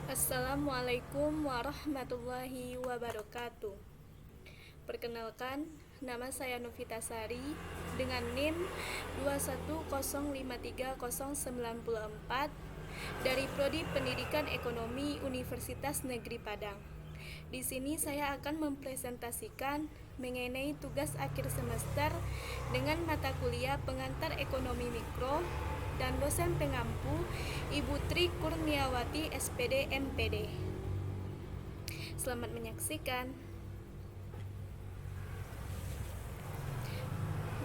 Assalamualaikum warahmatullahi wabarakatuh. Perkenalkan, nama saya Novita Sari dengan NIM 210530094 dari Prodi Pendidikan Ekonomi Universitas Negeri Padang. Di sini saya akan mempresentasikan mengenai tugas akhir semester dengan mata kuliah pengantar ekonomi mikro dan dosen pengampu Ibu Tri Kurniawati SPD MPD. Selamat menyaksikan.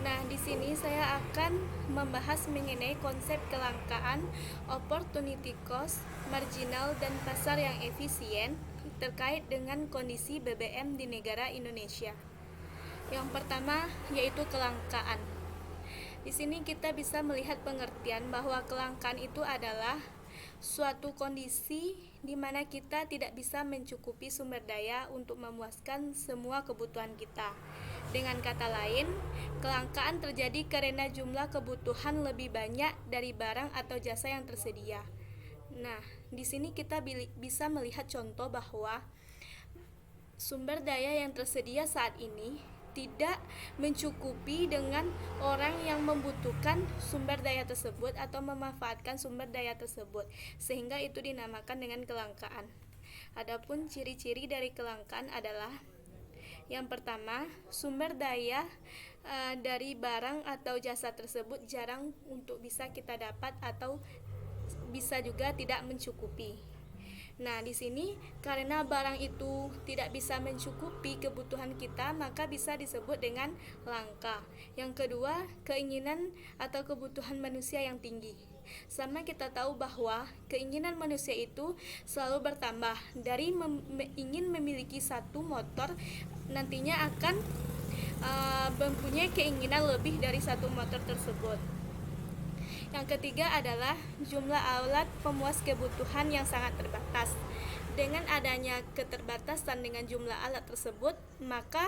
Nah, di sini saya akan membahas mengenai konsep kelangkaan, opportunity cost, marginal, dan pasar yang efisien terkait dengan kondisi BBM di negara Indonesia. Yang pertama yaitu kelangkaan. Di sini kita bisa melihat pengertian bahwa kelangkaan itu adalah suatu kondisi di mana kita tidak bisa mencukupi sumber daya untuk memuaskan semua kebutuhan kita. Dengan kata lain, kelangkaan terjadi karena jumlah kebutuhan lebih banyak dari barang atau jasa yang tersedia. Nah, di sini kita bisa melihat contoh bahwa sumber daya yang tersedia saat ini tidak mencukupi dengan orang yang membutuhkan sumber daya tersebut atau memanfaatkan sumber daya tersebut, sehingga itu dinamakan dengan kelangkaan. Adapun ciri-ciri dari kelangkaan adalah yang pertama, sumber daya dari barang atau jasa tersebut jarang untuk bisa kita dapat atau bisa juga tidak mencukupi. Nah, di sini karena barang itu tidak bisa mencukupi kebutuhan kita, maka bisa disebut dengan langka. Yang kedua, keinginan atau kebutuhan manusia yang tinggi. Sama kita tahu bahwa keinginan manusia itu selalu bertambah. Dari ingin memiliki satu motor, nantinya akan mempunyai keinginan lebih dari satu motor tersebut. Yang ketiga adalah jumlah alat pemuas kebutuhan yang sangat terbatas. Dengan adanya keterbatasan dengan jumlah alat tersebut, maka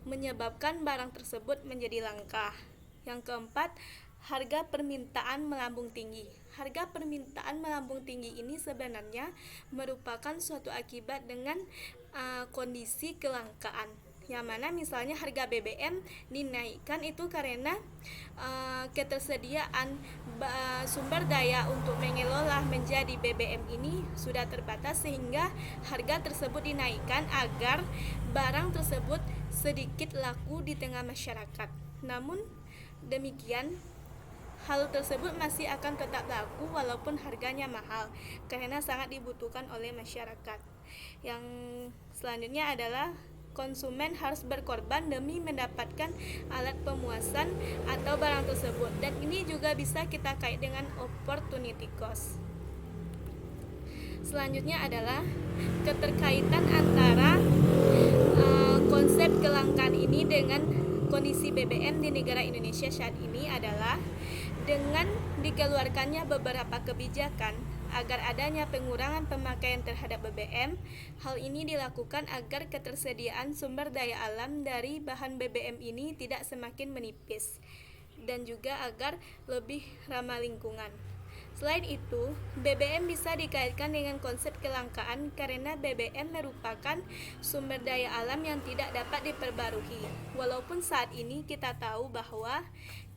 menyebabkan barang tersebut menjadi langka. Yang keempat, harga permintaan melambung tinggi. Harga permintaan melambung tinggi ini sebenarnya merupakan suatu akibat dengan kondisi kelangkaan, yang mana misalnya harga BBM dinaikkan itu karena ketersediaan sumber daya untuk mengelola menjadi BBM ini sudah terbatas, sehingga harga tersebut dinaikkan agar barang tersebut sedikit laku di tengah masyarakat. Namun demikian, hal tersebut masih akan tetap laku walaupun harganya mahal karena sangat dibutuhkan oleh masyarakat. Yang selanjutnya adalah konsumen harus berkorban demi mendapatkan alat pemuasan atau barang tersebut, dan ini juga bisa kita kait dengan opportunity cost. Selanjutnya adalah keterkaitan antara konsep kelangkaan ini dengan kondisi BBM di negara Indonesia saat ini adalah dengan dikeluarkannya beberapa kebijakan agar adanya pengurangan pemakaian terhadap BBM. Hal ini dilakukan agar ketersediaan sumber daya alam dari bahan BBM ini tidak semakin menipis dan juga agar lebih ramah lingkungan. Selain itu, BBM bisa dikaitkan dengan konsep kelangkaan karena BBM merupakan sumber daya alam yang tidak dapat diperbarui. Walaupun saat ini kita tahu bahwa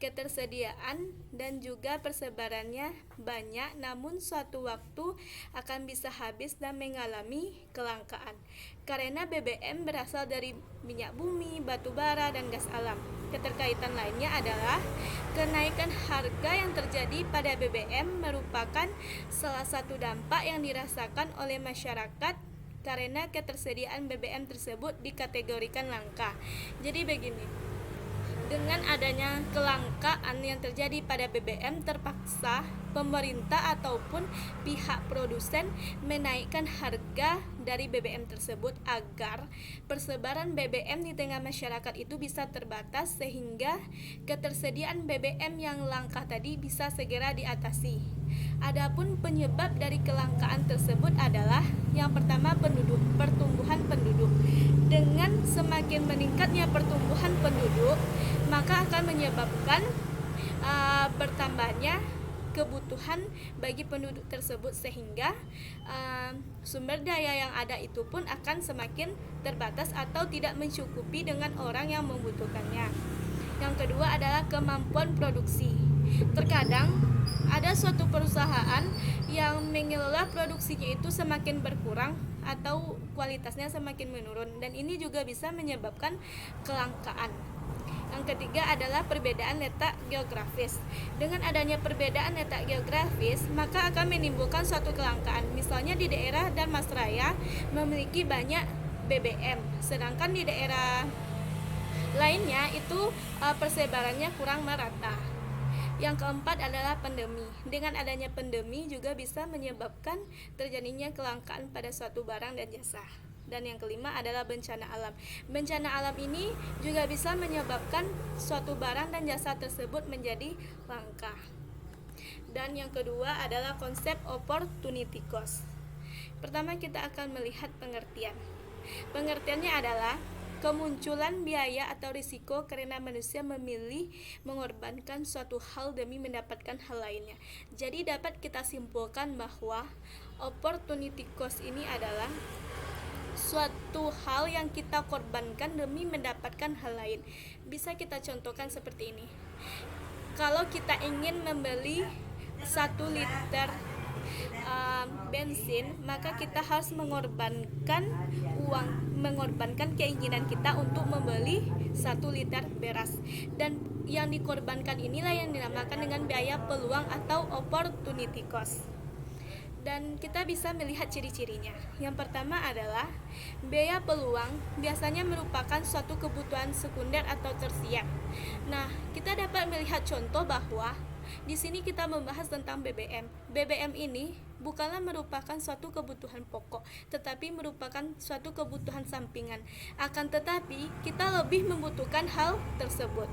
ketersediaan dan juga persebarannya banyak, namun suatu waktu akan bisa habis dan mengalami kelangkaan. Karena BBM berasal dari minyak bumi, batu bara, dan gas alam. Keterkaitan lainnya adalah kenaikan harga yang terjadi pada BBM merupakan salah satu dampak yang dirasakan oleh masyarakat karena ketersediaan BBM tersebut dikategorikan langka. Jadi begini, dengan adanya kelangkaan yang terjadi pada BBM, terpaksa pemerintah ataupun pihak produsen menaikkan harga dari BBM tersebut agar persebaran BBM di tengah masyarakat itu bisa terbatas, sehingga ketersediaan BBM yang langka tadi bisa segera diatasi. Adapun penyebab dari kelangkaan tersebut adalah yang pertama pertumbuhan penduduk. Dengan semakin meningkatnya pertumbuhan penduduk, maka akan menyebabkan bertambahnya kebutuhan bagi penduduk tersebut, sehingga sumber daya yang ada itu pun akan semakin terbatas atau tidak mencukupi dengan orang yang membutuhkannya. Yang kedua adalah kemampuan produksi. Terkadang ada suatu perusahaan yang mengelola produksinya itu semakin berkurang atau kualitasnya semakin menurun, dan ini juga bisa menyebabkan kelangkaan. Yang ketiga adalah perbedaan letak geografis. Dengan adanya perbedaan letak geografis, maka akan menimbulkan suatu kelangkaan. Misalnya di daerah Dharmasraya memiliki banyak BBM, sedangkan di daerah lainnya itu persebarannya kurang merata. Yang keempat adalah pandemi. Dengan adanya pandemi juga bisa menyebabkan terjadinya kelangkaan pada suatu barang dan jasa. Dan yang kelima adalah bencana alam. Bencana alam ini juga bisa menyebabkan suatu barang dan jasa tersebut menjadi langka. Dan yang kedua adalah konsep opportunity cost. Pertama kita akan melihat pengertian. Pengertiannya adalah kemunculan biaya atau risiko karena manusia memilih mengorbankan suatu hal demi mendapatkan hal lainnya. Jadi dapat kita simpulkan bahwa opportunity cost ini adalah suatu hal yang kita korbankan demi mendapatkan hal lain. Bisa kita contohkan seperti ini. Kalau kita ingin membeli 1 liter bensin, maka kita harus mengorbankan keinginan kita untuk membeli 1 liter beras. Dan yang dikorbankan inilah yang dinamakan dengan biaya peluang atau opportunity cost. Dan kita bisa melihat ciri-cirinya. Yang pertama adalah biaya peluang biasanya merupakan suatu kebutuhan sekunder atau tersier. Nah, kita dapat melihat contoh bahwa di sini kita membahas tentang BBM. BBM ini bukanlah merupakan suatu kebutuhan pokok, tetapi merupakan suatu kebutuhan sampingan. Akan tetapi, kita lebih membutuhkan hal tersebut.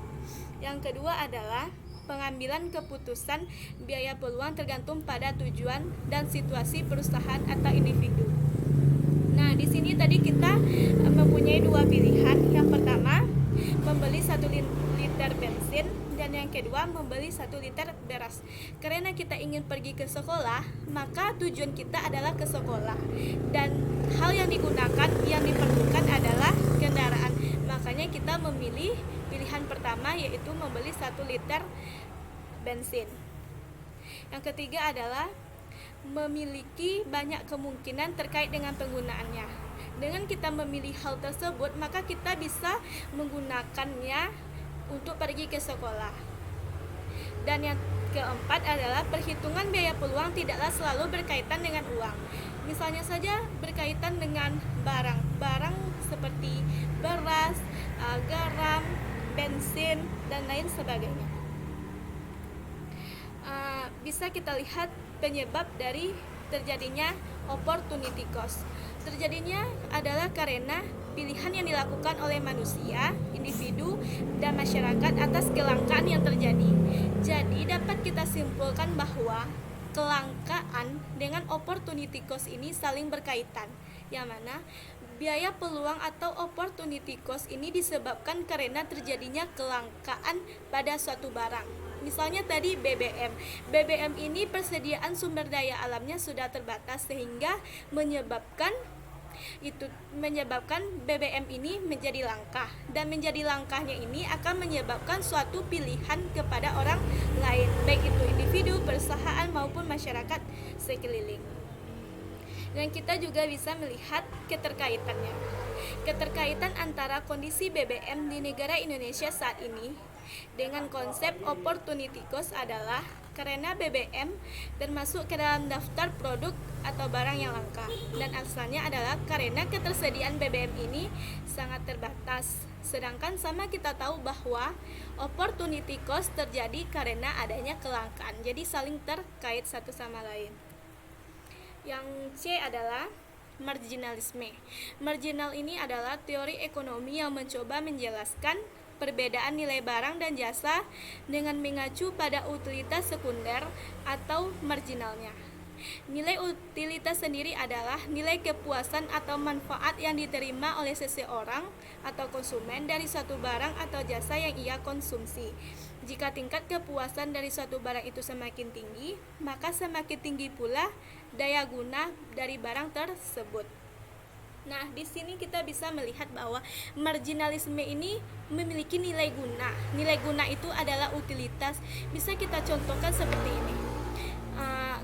Yang kedua adalah pengambilan keputusan biaya peluang tergantung pada tujuan dan situasi perusahaan atau individu. Nah, di sini tadi kita mempunyai 2 pilihan. Yang pertama, membeli 1 liter bensin, dan yang kedua membeli 1 liter beras. Karena kita ingin pergi ke sekolah, maka tujuan kita adalah ke sekolah. Dan hal yang digunakan, yang diperlukan adalah kendaraan. Makanya kita memilih pilihan pertama, yaitu membeli 1 liter bensin. Yang ketiga adalah memiliki banyak kemungkinan terkait dengan penggunaannya. Dengan kita memilih hal tersebut, maka kita bisa menggunakannya untuk pergi ke sekolah. Dan yang keempat adalah perhitungan biaya peluang tidaklah selalu berkaitan dengan uang. Misalnya saja berkaitan dengan barang seperti beras, garam, bensin, dan lain sebagainya. Bisa kita lihat penyebab dari terjadinya opportunity cost. Terjadinya adalah karena pilihan yang dilakukan oleh manusia, individu, dan masyarakat atas kelangkaan yang terjadi. Jadi dapat kita simpulkan bahwa kelangkaan dengan opportunity cost ini saling berkaitan, yang mana biaya peluang atau opportunity cost ini disebabkan karena terjadinya kelangkaan pada suatu barang. Misalnya tadi BBM. BBM ini persediaan sumber daya alamnya sudah terbatas, sehingga menyebabkan BBM ini menjadi langka, dan menjadi langkahnya ini akan menyebabkan suatu pilihan kepada orang lain, baik itu individu, perusahaan maupun masyarakat sekeliling. Dan kita juga bisa melihat keterkaitannya. Keterkaitan antara kondisi BBM di negara Indonesia saat ini dengan konsep opportunity cost adalah karena BBM termasuk ke dalam daftar produk atau barang yang langka, dan asalnya adalah karena ketersediaan BBM ini sangat terbatas. Sedangkan sama kita tahu bahwa opportunity cost terjadi karena adanya kelangkaan, jadi saling terkait satu sama lain. Yang C adalah marginalisme. Marginal ini adalah teori ekonomi yang mencoba menjelaskan perbedaan nilai barang dan jasa dengan mengacu pada utilitas sekunder atau marginalnya. Nilai utilitas sendiri adalah nilai kepuasan atau manfaat yang diterima oleh seseorang atau konsumen dari suatu barang atau jasa yang ia konsumsi. Jika tingkat kepuasan dari suatu barang itu semakin tinggi, maka semakin tinggi pula daya guna dari barang tersebut. Nah, di sini kita bisa melihat bahwa marginalisme ini memiliki nilai guna. Nilai guna itu adalah utilitas. Bisa kita contohkan seperti ini.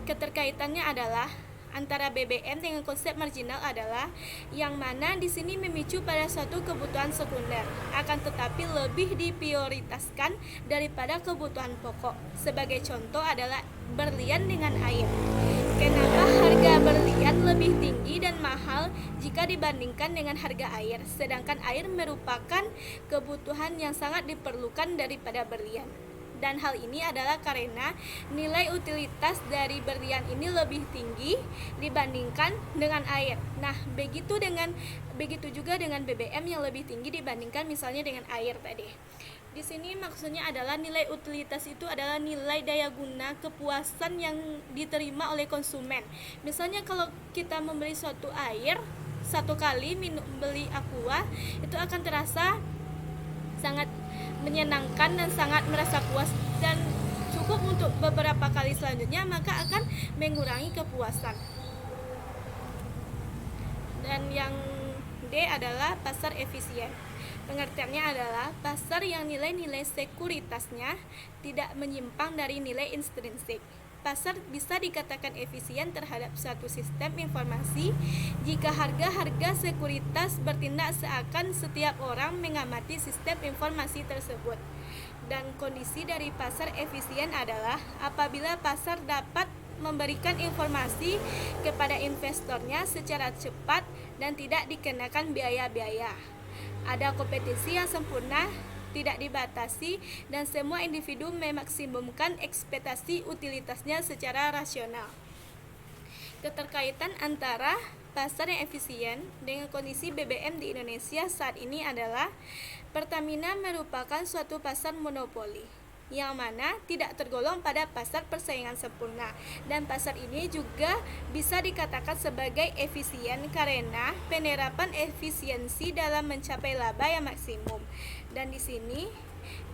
Keterkaitannya adalah antara BBM dengan konsep marginal adalah yang mana di sini memicu pada suatu kebutuhan sekunder, akan tetapi lebih diprioritaskan daripada kebutuhan pokok. Sebagai contoh adalah berlian dengan air. Kenapa harga berlian lebih tinggi dan mahal jika dibandingkan dengan harga air, sedangkan air merupakan kebutuhan yang sangat diperlukan daripada berlian. Dan hal ini adalah karena nilai utilitas dari berlian ini lebih tinggi dibandingkan dengan air. Nah, begitu juga dengan BBM yang lebih tinggi dibandingkan misalnya dengan air tadi. Di sini maksudnya adalah nilai utilitas itu adalah nilai daya guna kepuasan yang diterima oleh konsumen. Misalnya kalau kita membeli suatu air, satu kali beli aqua itu akan terasa sangat menyenangkan dan sangat merasa puas, dan cukup untuk beberapa kali selanjutnya maka akan mengurangi kepuasan. Dan yang D adalah pasar efisien. Pengertiannya adalah pasar yang nilai-nilai sekuritasnya tidak menyimpang dari nilai intrinsik. Pasar bisa dikatakan efisien terhadap suatu sistem informasi jika harga-harga sekuritas bertindak seakan setiap orang mengamati sistem informasi tersebut. Dan kondisi dari pasar efisien adalah apabila pasar dapat memberikan informasi kepada investornya secara cepat dan tidak dikenakan biaya-biaya. Ada kompetisi yang sempurna, tidak dibatasi, dan semua individu memaksimumkan ekspektasi utilitasnya secara rasional. Keterkaitan antara pasar yang efisien dengan kondisi BBM di Indonesia saat ini adalah Pertamina merupakan suatu pasar monopoli yang mana tidak tergolong pada pasar persaingan sempurna, dan pasar ini juga bisa dikatakan sebagai efisien karena penerapan efisiensi dalam mencapai laba yang maksimum. Dan di sini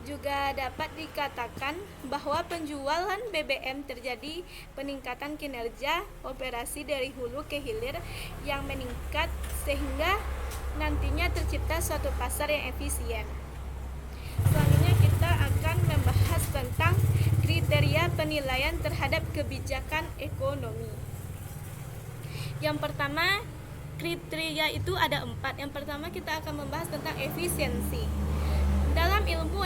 juga dapat dikatakan bahwa penjualan BBM terjadi peningkatan kinerja operasi dari hulu ke hilir yang meningkat sehingga nantinya tercipta suatu pasar yang efisien. Selanjutnya kita akan membahas tentang kriteria penilaian terhadap kebijakan ekonomi. Yang pertama, kriteria itu ada 4. Yang pertama kita akan membahas tentang efisiensi. Dalam ilmu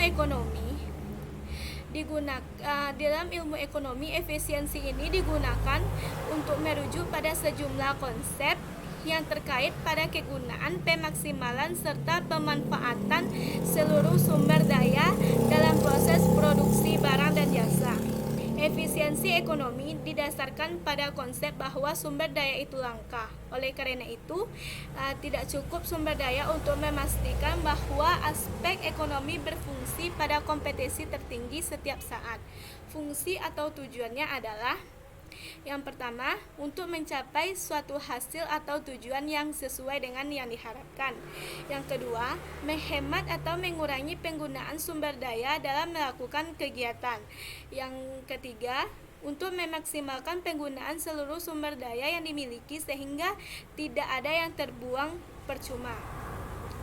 ekonomi, efisiensi ini digunakan untuk merujuk pada sejumlah konsep yang terkait pada kegunaan, pemaksimalan, serta pemanfaatan seluruh sumber daya dalam proses produksi barang dan jasa. Efisiensi ekonomi didasarkan pada konsep bahwa sumber daya itu langka. Oleh karena itu, tidak cukup sumber daya untuk memastikan bahwa aspek ekonomi berfungsi pada kompetensi tertinggi setiap saat. Fungsi atau tujuannya adalah yang pertama, untuk mencapai suatu hasil atau tujuan yang sesuai dengan yang diharapkan. Yang kedua, menghemat atau mengurangi penggunaan sumber daya dalam melakukan kegiatan. Yang ketiga, untuk memaksimalkan penggunaan seluruh sumber daya yang dimiliki sehingga tidak ada yang terbuang percuma.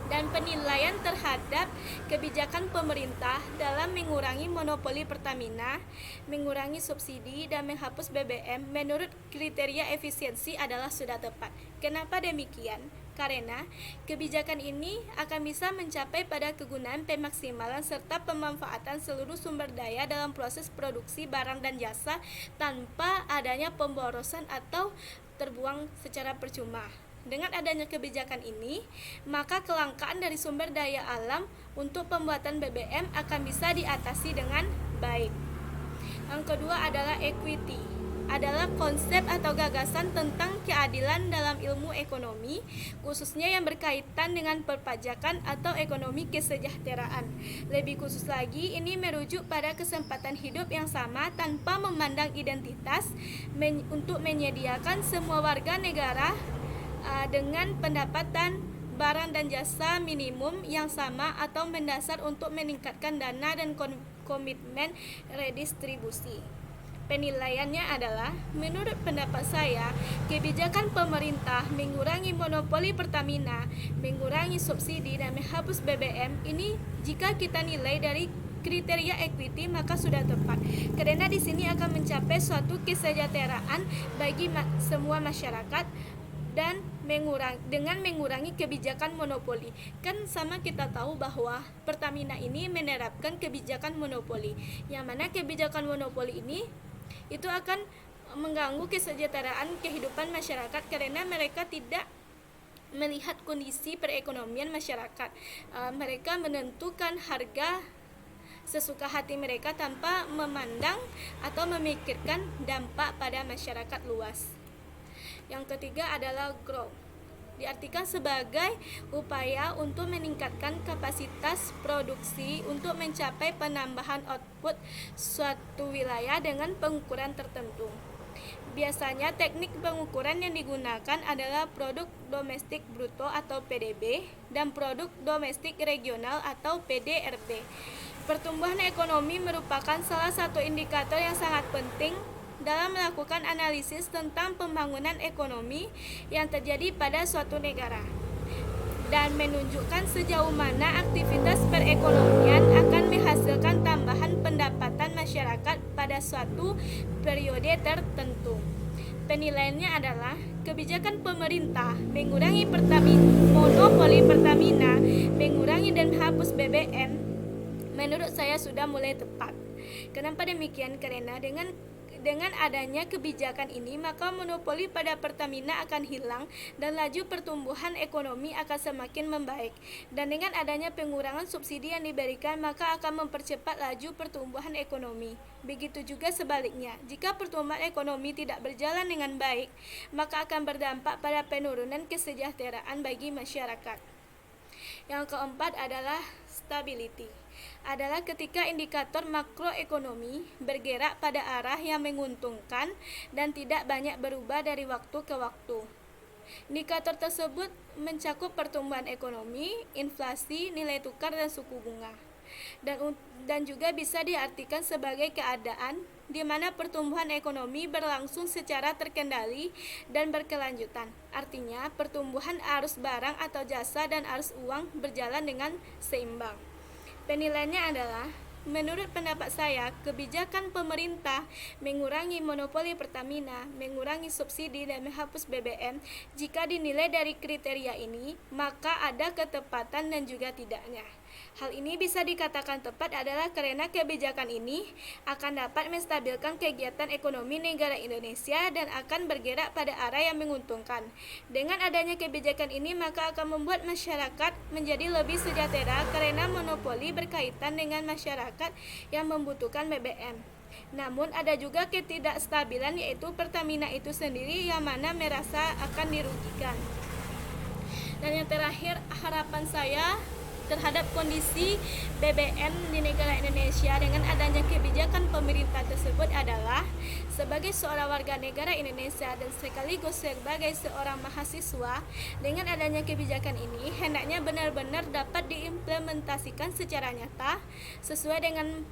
Dan penilaian terhadap kebijakan pemerintah dalam mengurangi monopoli Pertamina, mengurangi subsidi, dan menghapus BBM menurut kriteria efisiensi adalah sudah tepat. Kenapa demikian? Karena kebijakan ini akan bisa mencapai pada kegunaan pemaksimalan serta pemanfaatan seluruh sumber daya dalam proses produksi barang dan jasa tanpa adanya pemborosan atau terbuang secara percuma. Dengan adanya kebijakan ini, maka kelangkaan dari sumber daya alam untuk pembuatan BBM akan bisa diatasi dengan baik. Yang kedua adalah equity, adalah konsep atau gagasan tentang keadilan dalam ilmu ekonomi, khususnya yang berkaitan dengan perpajakan atau ekonomi kesejahteraan. Lebih khusus lagi, ini merujuk pada kesempatan hidup yang sama tanpa memandang identitas untuk menyediakan semua warga negara dengan pendapatan barang dan jasa minimum yang sama atau mendasar untuk meningkatkan dana dan komitmen redistribusi. Penilaiannya adalah, menurut pendapat saya, kebijakan pemerintah mengurangi monopoli Pertamina, mengurangi subsidi dan menghapus BBM ini jika kita nilai dari kriteria equity maka sudah tepat. Karena di sini akan mencapai suatu kesejahteraan bagi semua masyarakat dan dengan mengurangi kebijakan monopoli. Kan sama kita tahu bahwa Pertamina ini menerapkan kebijakan monopoli, yang mana kebijakan monopoli ini itu akan mengganggu kesejahteraan kehidupan masyarakat karena mereka tidak melihat kondisi perekonomian masyarakat. Mereka menentukan harga sesuka hati mereka tanpa memandang atau memikirkan dampak pada masyarakat luas. Yang ketiga adalah growth. Diartikan sebagai upaya untuk meningkatkan kapasitas produksi untuk mencapai penambahan output suatu wilayah dengan pengukuran tertentu. Biasanya teknik pengukuran yang digunakan adalah produk domestik bruto atau PDB dan produk domestik regional atau PDRB. Pertumbuhan ekonomi merupakan salah satu indikator yang sangat penting dalam melakukan analisis tentang pembangunan ekonomi yang terjadi pada suatu negara dan menunjukkan sejauh mana aktivitas perekonomian akan menghasilkan tambahan pendapatan masyarakat pada suatu periode tertentu. Penilaiannya adalah kebijakan pemerintah mengurangi monopoli Pertamina, mengurangi dan hapus BBM. Menurut saya sudah mulai tepat. Kenapa demikian? Karena dengan adanya kebijakan ini, maka monopoli pada Pertamina akan hilang dan laju pertumbuhan ekonomi akan semakin membaik. Dan dengan adanya pengurangan subsidi yang diberikan, maka akan mempercepat laju pertumbuhan ekonomi. Begitu juga sebaliknya, jika pertumbuhan ekonomi tidak berjalan dengan baik, maka akan berdampak pada penurunan kesejahteraan bagi masyarakat. Yang keempat adalah stability. Adalah ketika indikator makroekonomi bergerak pada arah yang menguntungkan dan tidak banyak berubah dari waktu ke waktu. Indikator tersebut mencakup pertumbuhan ekonomi, inflasi, nilai tukar, dan suku bunga. Dan juga bisa diartikan sebagai keadaan di mana pertumbuhan ekonomi berlangsung secara terkendali dan berkelanjutan. Artinya, pertumbuhan arus barang atau jasa dan arus uang berjalan dengan seimbang. Penilaiannya adalah, menurut pendapat saya, kebijakan pemerintah mengurangi monopoli Pertamina, mengurangi subsidi dan menghapus BBM, jika dinilai dari kriteria ini, maka ada ketepatan dan juga tidaknya. Hal ini bisa dikatakan tepat adalah karena kebijakan ini akan dapat menstabilkan kegiatan ekonomi negara Indonesia dan akan bergerak pada arah yang menguntungkan. Dengan adanya kebijakan ini, maka akan membuat masyarakat menjadi lebih sejahtera karena monopoli berkaitan dengan masyarakat yang membutuhkan BBM. Namun ada juga ketidakstabilan, yaitu Pertamina itu sendiri yang mana merasa akan dirugikan. Dan yang terakhir, harapan saya terhadap kondisi BBM di negara Indonesia dengan adanya kebijakan pemerintah tersebut adalah, sebagai seorang warga negara Indonesia dan sekaligus sebagai seorang mahasiswa, dengan adanya kebijakan ini hendaknya benar-benar dapat diimplementasikan secara nyata sesuai dengan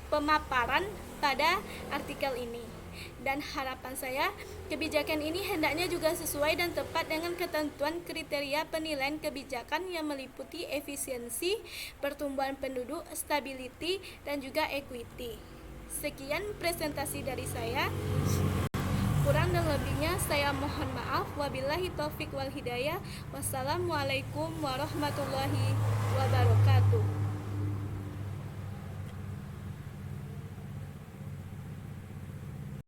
pemaparan pada artikel ini. Dan harapan saya, kebijakan ini hendaknya juga sesuai dan tepat dengan ketentuan kriteria penilaian kebijakan yang meliputi efisiensi, pertumbuhan penduduk, stability, dan juga equity. Sekian presentasi dari saya. Kurang dan lebihnya saya mohon maaf. Wabillahi taufik wal hidayah. Wassalamualaikum warahmatullahi